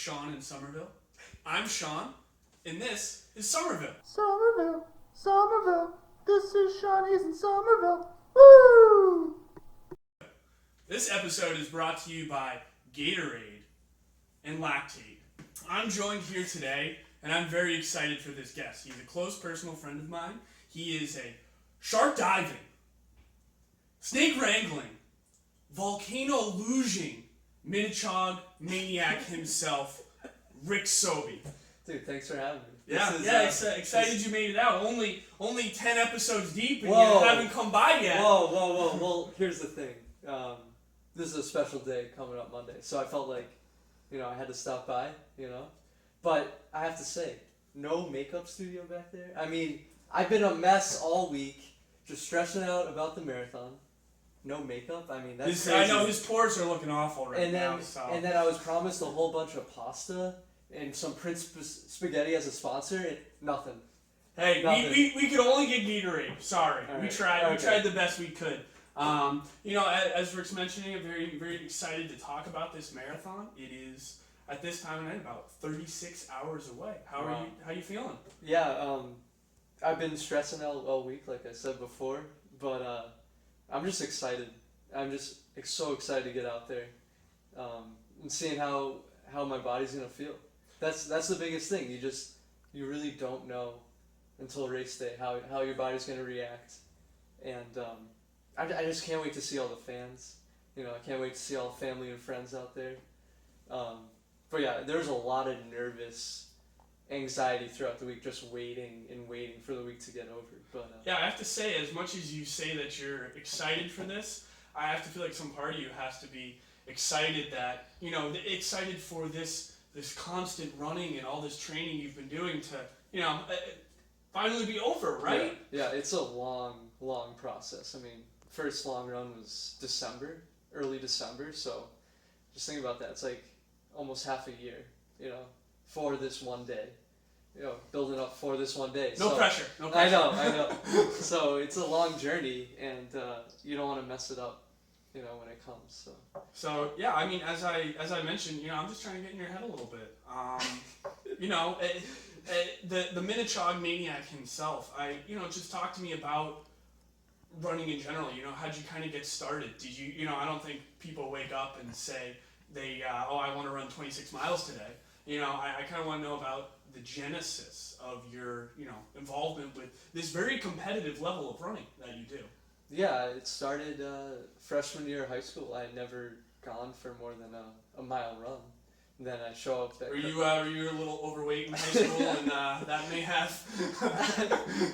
Sean in Somerville. I'm Sean, and this is Somerville. Somerville, Somerville, this is Sean, he's in Somerville. Woo! This episode is brought to you by Gatorade and Lactate. I'm joined here today, and I'm very excited for this guest. He's a close personal friend of mine. He is a shark diving, snake wrangling, volcano luging, Minichog maniac himself, Rick Sobey. Dude, thanks for having me. Excited you made it out. Only 10 episodes deep, and Whoa. you haven't come by yet. Whoa. Well, here's the thing. This is a special day coming up Monday, so I felt like, I had to stop by, But I have to say, no makeup studio back there. I mean, I've been a mess all week, just stressing out about the marathon. No makeup. I mean, that's crazy. I know his pores are looking awful now. And then I was promised a whole bunch of pasta and some Prince spaghetti as a sponsor, and nothing. Hey, nothing. we could only get Gatorade. Sorry, All we right. tried. Okay. We tried the best we could. As Rick's mentioning, I'm very, very excited to talk about this marathon. It is at this time of night about 36 hours away. How are you feeling? Yeah, I've been stressing out all week, like I said before, but I'm just excited. I'm just so excited to get out there and seeing how my body's gonna feel. That's the biggest thing. You really don't know until race day how your body's gonna react, and I just can't wait to see all the fans. I can't wait to see all the family and friends out there. But yeah, there's a lot of nervous anxiety throughout the week, just waiting for the week to get over. But yeah, I have to say, as much as you say that you're excited for this, I have to feel like some part of you has to be excited that excited for this constant running and all this training you've been doing to finally be over, right? Yeah, it's a long process. I mean, first long run was early December, so just think about that. It's like almost half a year, for this one day. Building up for this one day. No pressure. I know. So it's a long journey, and you don't want to mess it up, when it comes. So yeah, I mean, as I mentioned, I'm just trying to get in your head a little bit. The Minichog maniac himself. Just talk to me about running in general. How'd you kind of get started? Did you, I don't think people wake up and say I want to run 26 miles today. I kind of want to know about the genesis of your, involvement with this very competitive level of running that you do. Yeah, it started freshman year of high school. I had never gone for more than a mile run. And then I show up at... Were you a little overweight in high school, and that may have...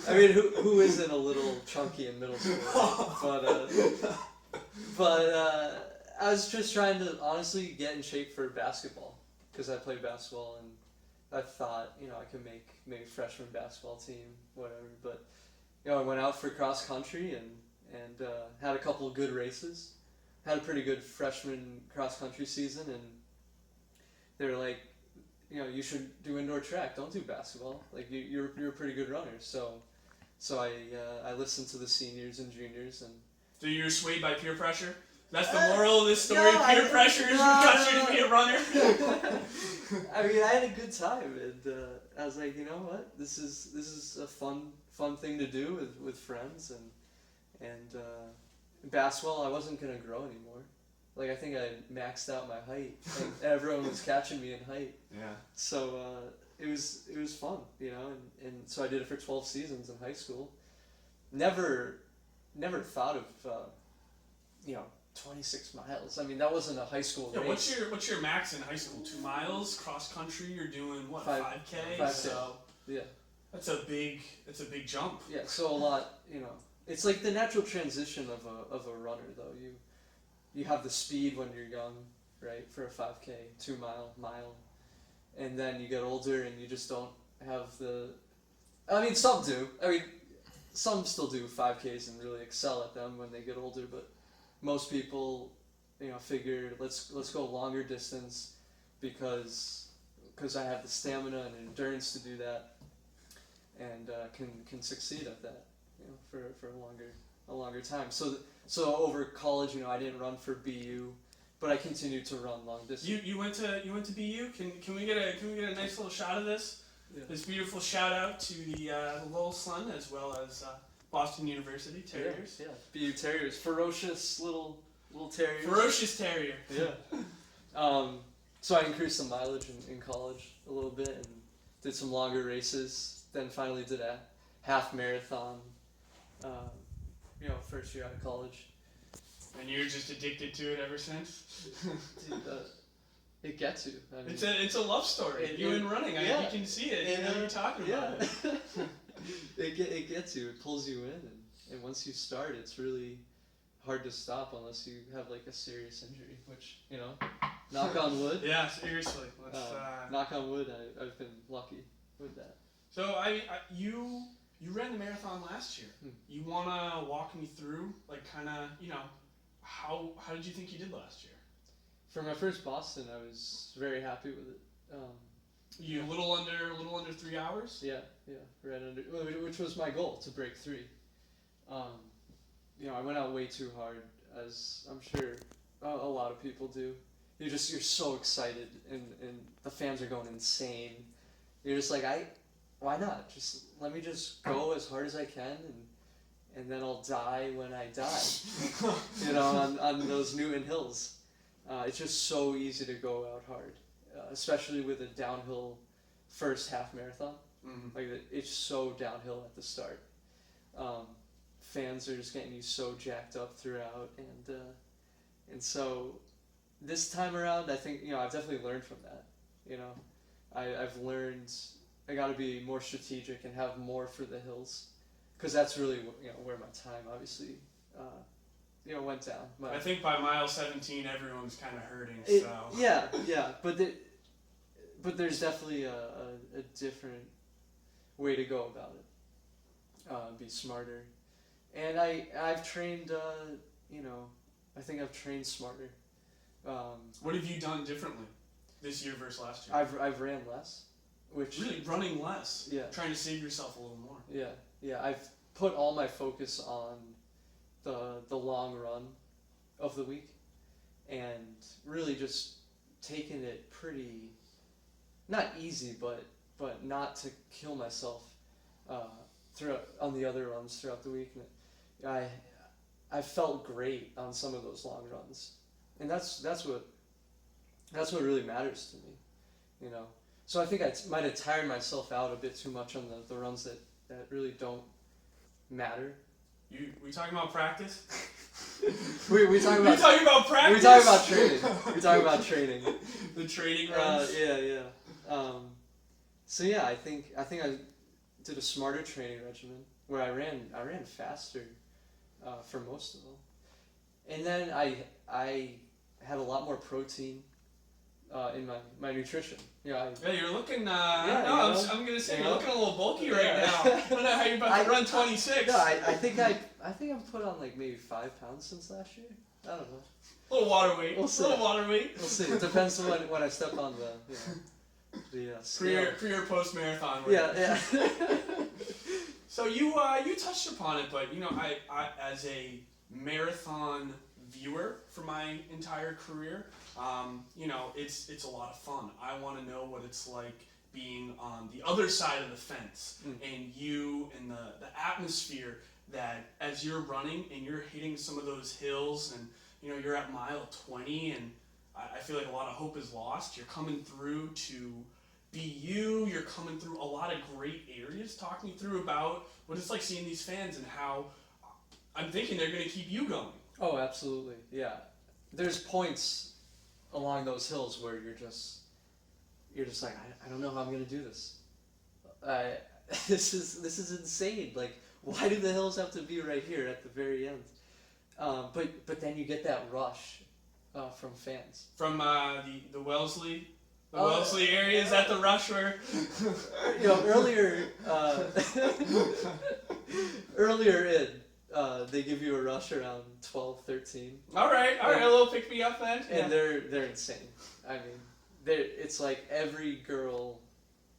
I mean, who isn't a little chunky in middle school? Right? But I was just trying to honestly get in shape for basketball, because I played basketball, and I thought, I could make maybe freshman basketball team, whatever. But I went out for cross country and had a couple of good races. Had a pretty good freshman cross country season, and they were like, you should do indoor track. Don't do basketball. Like you're a pretty good runner. So I listened to the seniors and juniors, and so you're swayed by peer pressure. That's the moral of this story. Peer pressure is what got you to be a runner. I mean, I had a good time, and I was like, you know what? This is a fun thing to do with friends, and basketball. I wasn't gonna grow anymore. Like, I think I maxed out my height, and everyone was catching me in height. Yeah. So it was fun, and so I did it for 12 seasons in high school. Never thought of 26 miles. I mean, that wasn't a high school race. What's your max in high school? 2 miles cross country. You're doing what? 5K. 5K. So yeah. That's a big jump. Yeah. So a lot. It's like the natural transition of a runner, though. You have the speed when you're young, right? For a 5K, 2 mile, and then you get older and you just don't have the. I mean, some do. I mean, some still do 5Ks and really excel at them when they get older, but most people, figure let's go longer distance because I have the stamina and endurance to do that, and can succeed at that, for a longer time. So over college, I didn't run for BU but I continued to run long distance. You went to BU. Can we get a nice little shot of this? Yeah. This beautiful shout out to the Lowell Sun as well as Boston University Terriers. Yeah, BU Terriers, ferocious little terriers. Ferocious terrier. Yeah. So I increased the mileage in college a little bit and did some longer races. Then finally did a half marathon. First year out of college. And you're just addicted to it ever since. Dude, it gets you. I mean, it's a love story. You and running. Yeah. You can see it. You know you're talking about it. It gets you. It pulls you in, and once you start, it's really hard to stop unless you have like a serious injury. Which knock on wood. Yeah, seriously. Knock on wood. I've been lucky with that. So you ran the marathon last year. You wanna walk me through how did you think you did last year? For my first Boston, I was very happy with it. You a little under 3 hours? Yeah, right under, which was my goal, to break 3. I went out way too hard, as I'm sure a lot of people do. You're so excited, and the fans are going insane. You're just like, why not? Just let me just go as hard as I can, and then I'll die when I die. On those Newton Hills. It's just so easy to go out hard, especially with a downhill first half marathon. Mm-hmm. Like it's so downhill at the start. Fans are just getting you so jacked up throughout, and so this time around, I think I've definitely learned from that. I've learned I got to be more strategic and have more for the hills, because that's really where my time obviously went down. I think by mile 17, everyone's kind of hurting. Yeah, but there's definitely a different way to go about it. Be smarter, and I've trained. I think I've trained smarter. What have you done differently this year versus last year? I've ran less, which really running less. Yeah. Trying to save yourself a little more. Yeah. I've put all my focus on the long run of the week, and really just taking it pretty, not easy, but not to kill myself on the other runs throughout the week. And I felt great on some of those long runs, and that's what really matters to me, So I think I might have tired myself out a bit too much on the runs that really don't matter. We talking about practice? we talking about practice? We talking about training. We talking about training. The training runs. Yeah. So yeah, I think I did a smarter training regimen where I ran faster for most of them, and then I had a lot more protein in my nutrition. Yeah, you're looking. I'm gonna say you're know? looking a little bulky right now. I don't know how you're about to run 26. No, I think I've put on like maybe 5 pounds since last year. I don't know. A little water weight. We'll see. We'll see. It depends on when I step on the scale. Pre or post marathon. Yeah. So you touched upon it, but I as a marathon viewer for my entire career, it's a lot of fun. I want to know what it's like being on the other side of the fence, and you and the atmosphere that as you're running and you're hitting some of those hills, and you're at mile 20, and I feel like a lot of hope is lost. You're coming through to BU, you're coming through a lot of great areas. Talk me through about what it's like seeing these fans and how I'm thinking they're going to keep you going. Oh, absolutely. Yeah. There's points along those hills where you're just like, I don't know how I'm going to do this. This is insane. Like, why do the hills have to be right here at the very end? But then you get that rush from fans. From the Wellesley. The Wellesley area, is that the rush where? Earlier they give you a rush around 12, 13. All right, a little pick me up then. And they're insane. I mean, it's like every girl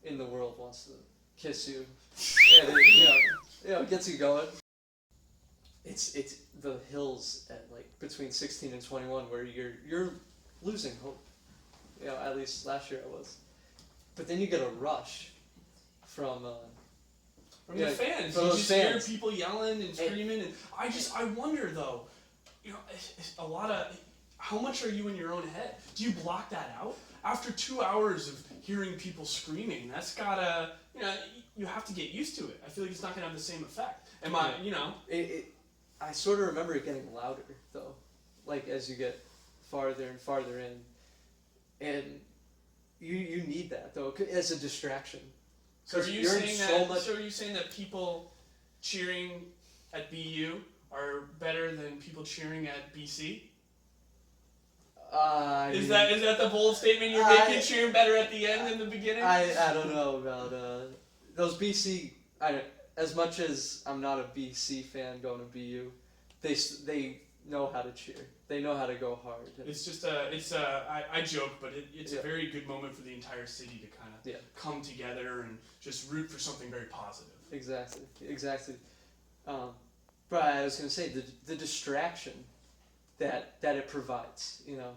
in the world wants to kiss you, and it gets you going. it's the hills at like between 16 and 21 where you're losing hope. You know, at least last year I was. But then you get a rush from From the fans. from You those just fans. hear people yelling and screaming, and I wonder though, you know, a lot of how much are you in your own head? Do you block that out? After 2 hours of hearing people screaming, that's gotta, you know, you have to get used to it. I feel like it's not gonna have the same effect. You know? I sort of remember it getting louder though, like as you get farther and farther in, and you need that though as a distraction. So are you you're in saying so that? much- So are you saying that people cheering at BU are better than people cheering at BC? Is that the bold statement you're making? Cheering better at the end than the beginning? I don't know about those BC. As much as I'm not a BC fan going to BU, they know how to cheer. They know how to go hard. It's just I joke, but it's a very good moment for the entire city to kind of come together and just root for something very positive. Exactly. But I was gonna say the distraction that it provides. You know,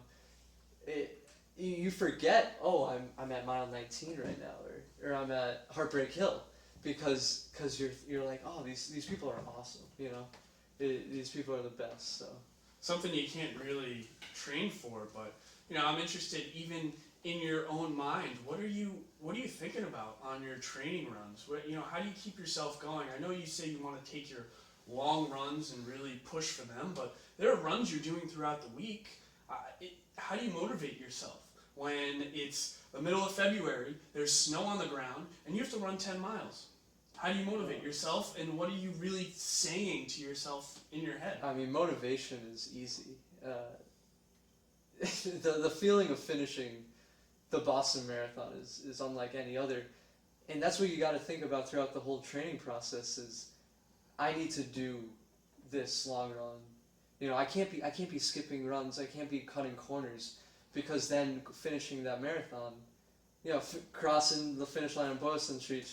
you forget. Oh, I'm at mile 19 right now, or I'm at Heartbreak Hill, because you're like, oh, these people are awesome. You know, these people are the best. So. Something you can't really train for, but you know, I'm interested even in your own mind. What are you thinking about on your training runs? How do you keep yourself going? I know you say you want to take your long runs and really push for them, but there are runs you're doing throughout the week. How do you motivate yourself when it's the middle of February, there's snow on the ground, and you have to run 10 miles? How do you motivate yourself, and what are you really saying to yourself in your head? I mean, motivation is easy. The feeling of finishing the Boston Marathon is unlike any other, and that's what you got to think about throughout the whole training process. Is I need to do this long run. You know, I can't be skipping runs. I can't be cutting corners, because then finishing that marathon, you know, crossing the finish line on Boylston Street,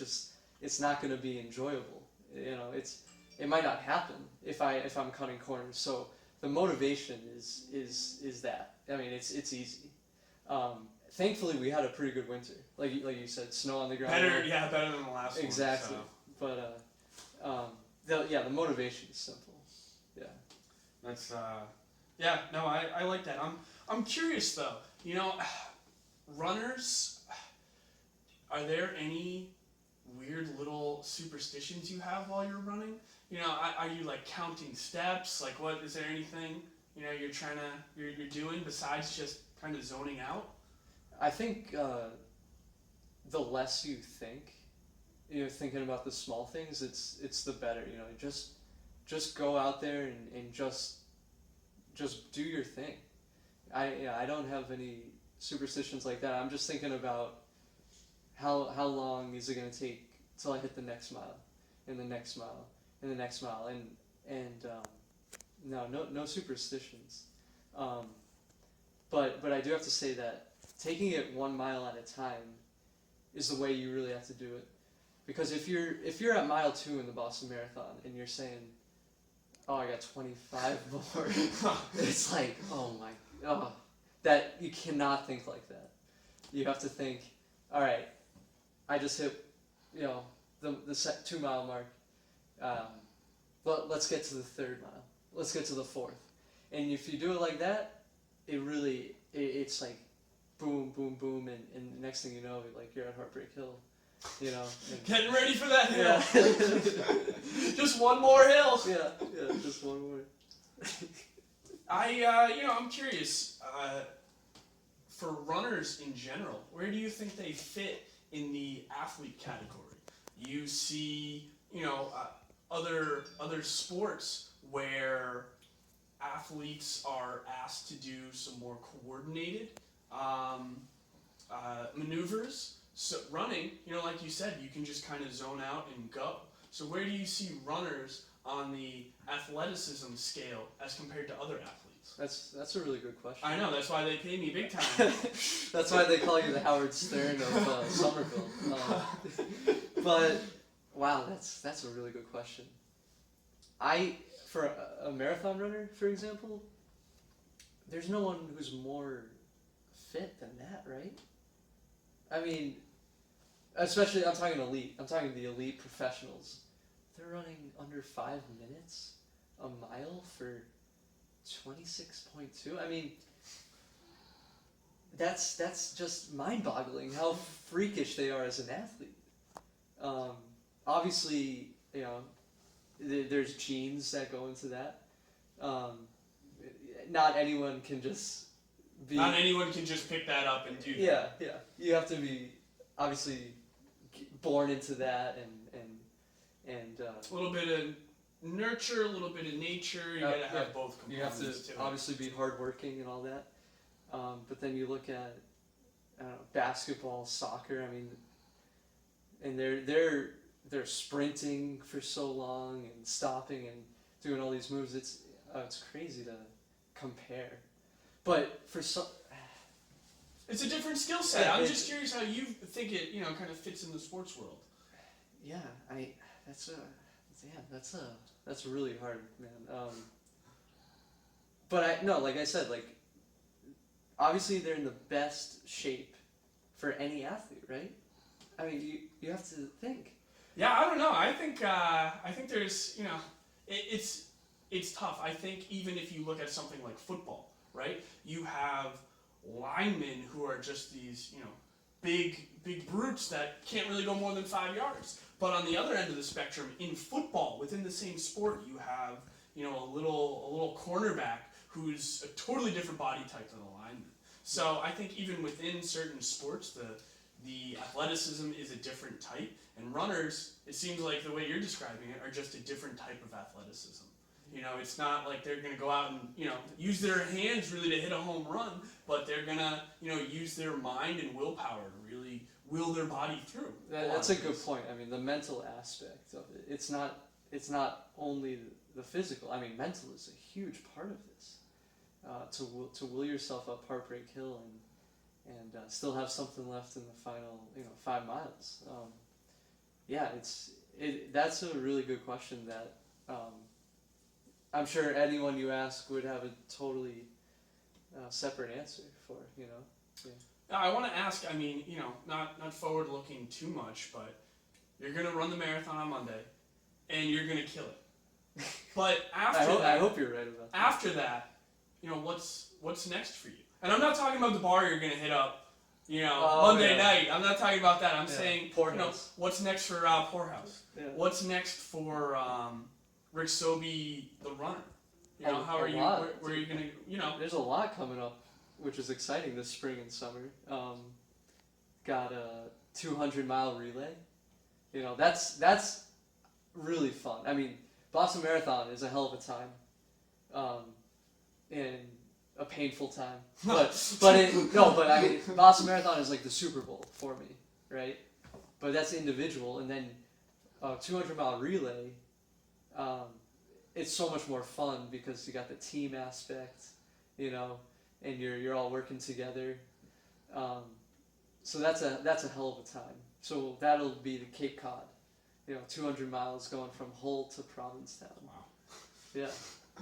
it's not going to be enjoyable. You know, it might not happen if I'm cutting corners. So the motivation is that. I mean, it's easy. Thankfully, we had a pretty good winter. Like you said, snow on the ground. Better than the last one. Exactly. So. But the motivation is simple. Yeah. That's I like that. I'm curious though. You know, runners, are there any weird little superstitions you have while you're running? You know, are you like counting steps? Like, what is there anything you're doing besides just kind of zoning out? I think the less you think, thinking about the small things, it's the better. You know, just go out there and just do your thing. I don't have any superstitions like that. I'm just thinking about how long is it going to take till I hit the next mile, and the next mile, and the next mile, and no superstitions. But I do have to say that taking it 1 mile at a time is the way you really have to do it. Because if you're at mile 2 in the Boston Marathon and you're saying, oh, I got 25 more, it's like, that you cannot think like that. You have to think, all right, I just hit, the 2 mile mark. Let's get to the 3rd mile. Let's get to the 4th. And if you do it like that, it's like boom, boom, boom, and the next thing you know, like you're at Heartbreak Hill, Getting ready for that hill. Yeah. Just one more hill. Yeah, just one more. I'm curious, for runners in general, where do you think they fit in the athlete category? You see, other sports where athletes are asked to do some more coordinated maneuvers. So running, like you said, you can just kind of zone out and go. So where do you see runners on the athleticism scale as compared to other athletes? That's a really good question. I know, that's why they pay me big time. That's why they call you the Howard Stern of Somerville. But wow, that's a really good question. for a marathon runner, for example, there's no one who's more fit than that, right? I mean, especially I'm talking elite. I'm talking the elite professionals. They're running under 5 minutes a mile for 26.2. I mean, that's just mind-boggling how freakish they are as an athlete. Obviously, there's genes that go into that. Not anyone can just be. Not anyone can just pick that up and do that. Yeah. You have to be obviously born into that and a little bit of nurture, a little bit of nature. You gotta have both components. You have to obviously be hardworking and all that. But then you look at basketball, soccer. I mean, and they're sprinting for so long and stopping and doing all these moves. It's crazy to compare. But for some, it's a different skill set. Yeah, I'm just curious how you think it, kind of fits in the sports world. Yeah, that's really hard, man. But like I said, like obviously they're in the best shape for any athlete, right? I mean, you have to think. Yeah, I don't know. I think there's, it's tough. I think even if you look at something like football, right? You have linemen who are just these, big brutes that can't really go more than 5 yards. But on the other end of the spectrum, in football, within the same sport, you have, a little cornerback who's a totally different body type than a lineman. So I think even within certain sports, the athleticism is a different type, and runners, it seems like the way you're describing it, are just a different type of athleticism. It's not like they're going to go out and, use their hands really to hit a home run, but they're going to, use their mind and willpower to really will their body through. That's a good point. I mean, the mental aspect of it. It's not only the physical. I mean, mental is a huge part of this. To will yourself up Heartbreak Hill and still have something left in the final, 5 miles. That's a really good question that I'm sure anyone you ask would have a totally separate answer for. Yeah. Now, I want to ask. I mean, not forward looking too much, but you're gonna run the marathon on Monday, and you're gonna kill it. But I hope you're right about that. After that, what's next for you? And I'm not talking about the bar you're gonna hit up, Monday night. I'm not talking about that. I'm saying, what's next for Poorhouse? Yeah. What's next for Rick Sobey, the runner? How are you? Where are you gonna? There's a lot coming up, which is exciting this spring and summer. Got a 200-mile relay. That's really fun. I mean, Boston Marathon is a hell of a time, and a painful time. But I mean, Boston Marathon is like the Super Bowl for me, right? But that's individual, and then 200-mile relay. It's so much more fun because you got the team aspect, and you're all working together. So that's a hell of a time. So that'll be the Cape Cod, 200 miles going from Hull to Provincetown. Wow. Yeah.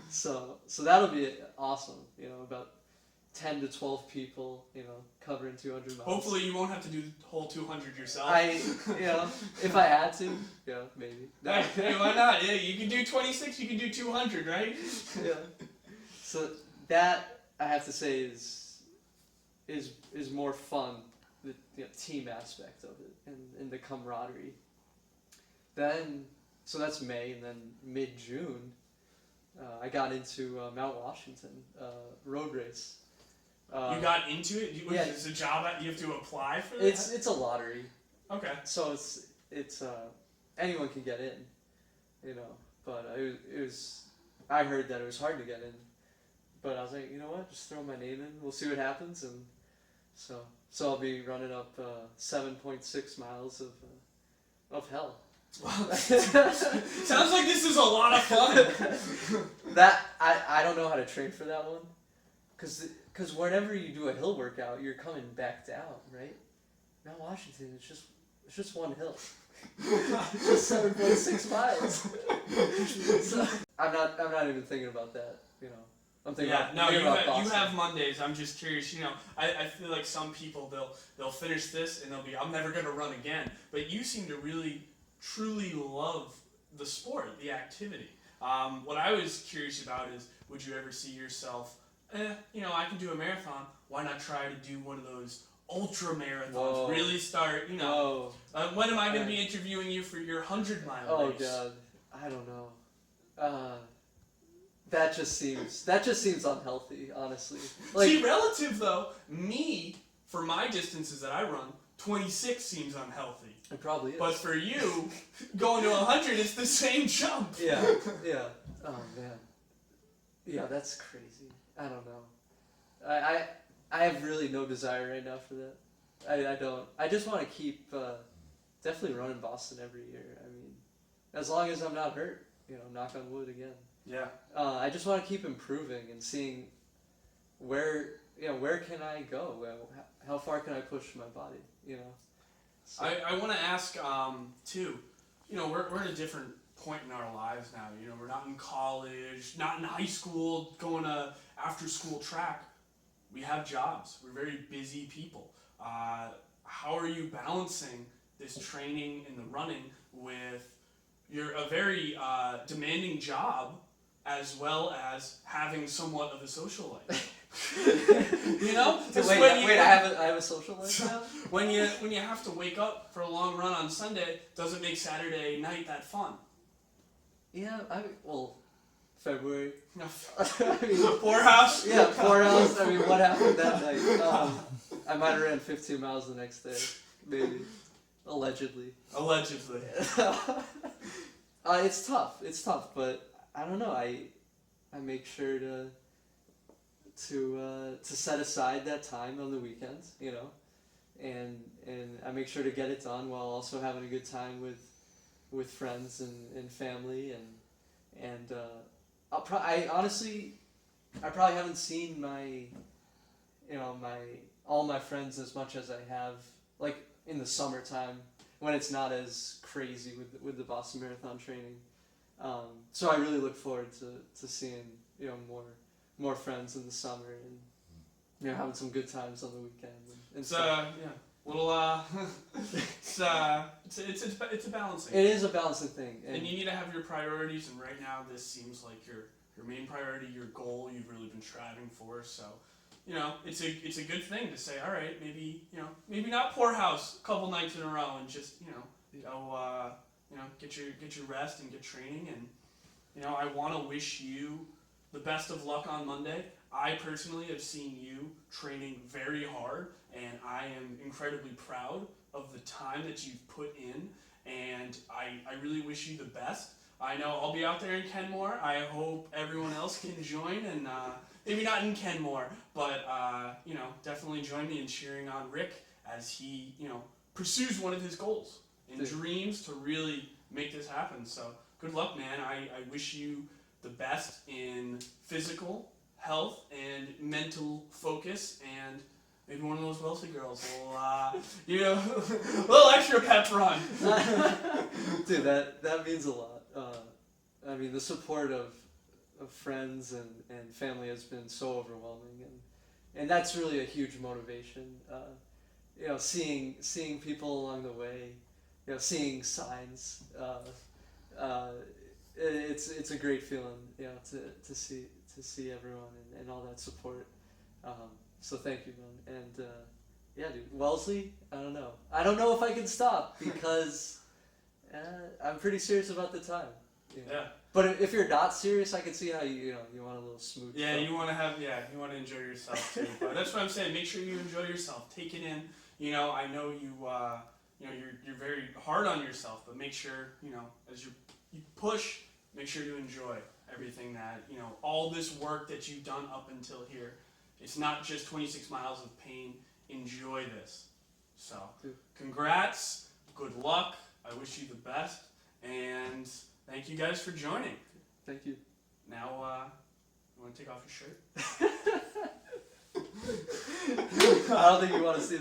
So that'll be awesome. About 10 to 12 people, covering 200 miles. Hopefully you won't have to do the whole 200 yourself. If I had to, maybe. Hey, why not? Yeah, you can do 26, you can do 200, right? Yeah. So that, I have to say, is more fun, the team aspect of it, and the camaraderie. Then, so that's May, and then mid-June, I got into Mount Washington road race. You got into it? It's a job you have to apply for that? It's a lottery. Okay. So it's anyone can get in, but it was I heard that it was hard to get in, but I was like, you know what, just throw my name in, we'll see what happens, and so I'll be running up 7.6 miles of hell. Sounds like this is a lot of fun. That I don't know how to train for that one, because whenever you do a hill workout, you're coming back down, right? Mount Washington, it's just one hill. It's just 7.6 miles. So, I'm not even thinking about that. You know, I'm thinking Yeah, about no, thinking about you Boston. have Mondays. I'm just curious. I feel like some people they'll finish this and they'll be, I'm never gonna run again. But you seem to really truly love the sport, the activity. What I was curious about is, would you ever see yourself? I can do a marathon. Why not try to do one of those ultra marathons? Whoa. Really start. Whoa. When am I going to be interviewing you for your 100-mile Oh race? God, I don't know. That just seems unhealthy, honestly. Like, See, relative though, me for my distances that I run, 26 seems unhealthy. it probably is. But for you, going to 100 is the same jump. Yeah. Oh man. Yeah, that's crazy. I don't know. I have really no desire right now for that. I don't. I just want to keep definitely running Boston every year. I mean, as long as I'm not hurt, knock on wood again. Yeah. I just want to keep improving and seeing where can I go? How far can I push my body? So. I want to ask too. We're at a different point in our lives now. We're not in college, not in high school, going to after school track. We have jobs. We're very busy people. How are you balancing this training and the running with a very demanding job, as well as having somewhat of a social life? Wait, I have a social life now? When you have to wake up for a long run on Sunday, doesn't make Saturday night that fun. Yeah, February. No. I mean, Poorhouse. Yeah, poorhouse. I mean, what happened that night? I might have ran 15 miles the next day, maybe, allegedly. Allegedly. It's tough. It's tough, but I don't know. I make sure to set aside that time on the weekends, and I make sure to get it done while also having a good time with friends and family and I honestly probably haven't seen all my friends as much as I have like in the summertime when it's not as crazy with the Boston Marathon training. So I really look forward to seeing more friends in the summer and having some good times on the weekend and stuff. It's a balancing. It is a balancing thing, and you need to have your priorities. And right now, this seems like your main priority, your goal you've really been striving for. So, it's a good thing to say. All right, maybe not poorhouse a couple nights in a row, and just go get your rest and get training. And I want to wish you the best of luck on Monday. I personally have seen you training very hard, and I am incredibly proud of the time that you've put in, and I really wish you the best. I know I'll be out there in Kenmore. I hope everyone else can join, and maybe not in Kenmore, but definitely join me in cheering on Rick as he pursues one of his goals and dreams to really make this happen. So good luck, man. I wish you the best in physical health and mental focus, and maybe one of those wealthy girls will, a little extra pep run. Dude, that means a lot. I mean, the support of friends and family has been so overwhelming, and that's really a huge motivation. Seeing people along the way, seeing signs. It's a great feeling, to see everyone and all that support. So thank you, man. And yeah, dude, Wellesley, I don't know if I can stop because I'm pretty serious about the time. Yeah. But if you're not serious, I can see how you want a little smooth. Yeah, you want to enjoy yourself too. But that's what I'm saying. Make sure you enjoy yourself. Take it in. I know you're very hard on yourself, but make sure as you push, make sure to enjoy everything that all this work that you've done up until here. It's not just 26 miles of pain. Enjoy this. So, congrats. Good luck. I wish you the best. And thank you guys for joining. Thank you. Now, you want to take off your shirt? I don't think you want to see